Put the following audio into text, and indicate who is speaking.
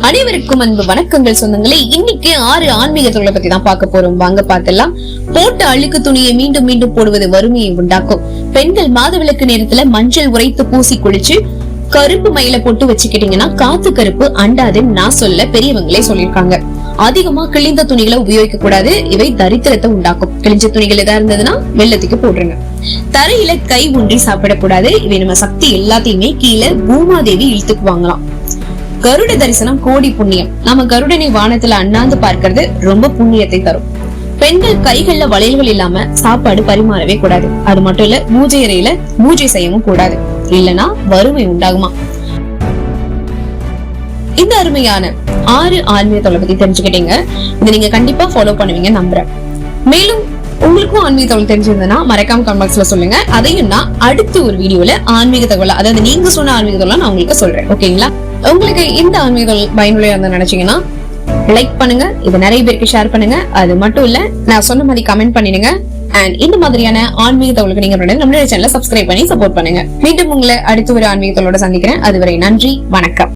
Speaker 1: அனைவருக்கும் அன்பு வணக்கங்கள் சொந்தங்களே. இன்னைக்கு 6 ஆன்மீக தொழிலை பத்தி தான் பார்க்க போறோம். வாங்க பார்க்கலாம். போட்ட அழுக்கு துணியை மீண்டும் மீண்டும் போடுவது வறுமையை உண்டாக்கும். பெண்கள் மாதவிலக்கு நேரத்துல மஞ்சள் உரைத்து பூசி குளிச்சு கருப்பு மயில போட்டு வச்சுக்கிட்டீங்கன்னா காத்து கருப்பு அண்டாதுன்னு நான் சொல்ல பெரியவங்களே சொல்லிருக்காங்க. அதிகமா கிழிந்த துணிகளை உபயோகிக்க கூடாது. இவை தரித்திரத்தை உண்டாக்கும். கிழிஞ்ச துணிகள் எதா இருந்ததுன்னா வெள்ளத்துக்கு போடுறங்க. தரையில கை ஊன்றி சாப்பிடக்கூடாது. இவை நம்ம சக்தி எல்லாத்தையுமே கீழே பூமாதேவி இழுத்துக்குவாங்களாம். கருட தரிசனம் கோடி புண்ணியம். நம்ம கருடனை வானத்துல அண்ணாந்து பார்க்கிறது ரொம்ப புண்ணியத்தை தரும். பெண்கள் கைகள்ல வளையல்கள் இல்லாம சாப்பாடு பரிமாறவே கூடாது. அது மட்டும் இல்ல, பூஜை அறையில பூஜை செய்யவும் கூடாது. இல்லனா வறுமை உண்டாகுமா. இந்த அருமையான 6 ஆன்மீக தொழிலை பத்தி தெரிஞ்சுக்கிட்டீங்க. இதை நீங்க கண்டிப்பா ஃபாலோ பண்ணுவீங்க நம்புறேன். மேலும் உங்களுக்கும் ஆன்மீக தகவல் தெரிஞ்சிருந்தா மறக்காம கமெண்ட் பாக்ஸ்ல சொல்லுங்க. அதையும் நான் அடுத்த ஒரு வீடியோல ஆன்மீக தகவல், அதாவது நீங்க சொன்ன ஆன்மீக தகவல் நான் உங்களுக்கு சொல்றேன். ஓகேங்களா? உங்களுக்கு இந்த ஆன்மீக தகவல் பயனுள்ளதா இருந்தா நினைச்சீங்கன்னா லைக் பண்ணுங்க. இதை நிறைய பேருக்கு ஷேர் பண்ணுங்க. அது மட்டும் இல்ல, நான் சொன்ன மாதிரி கமெண்ட் பண்ணிடுங்க. அண்ட் இந்த மாதிரியான ஆன்மீக தகவலுக்கு நீங்க நம்மளுடைய சேனலை சப்ஸ்கிரைப் பண்ணி சப்போர்ட் பண்ணுங்க. மீண்டும் உங்களை அடுத்த ஒரு ஆன்மீக தகவலோட சந்திக்கிறேன். அதுவரை நன்றி, வணக்கம்.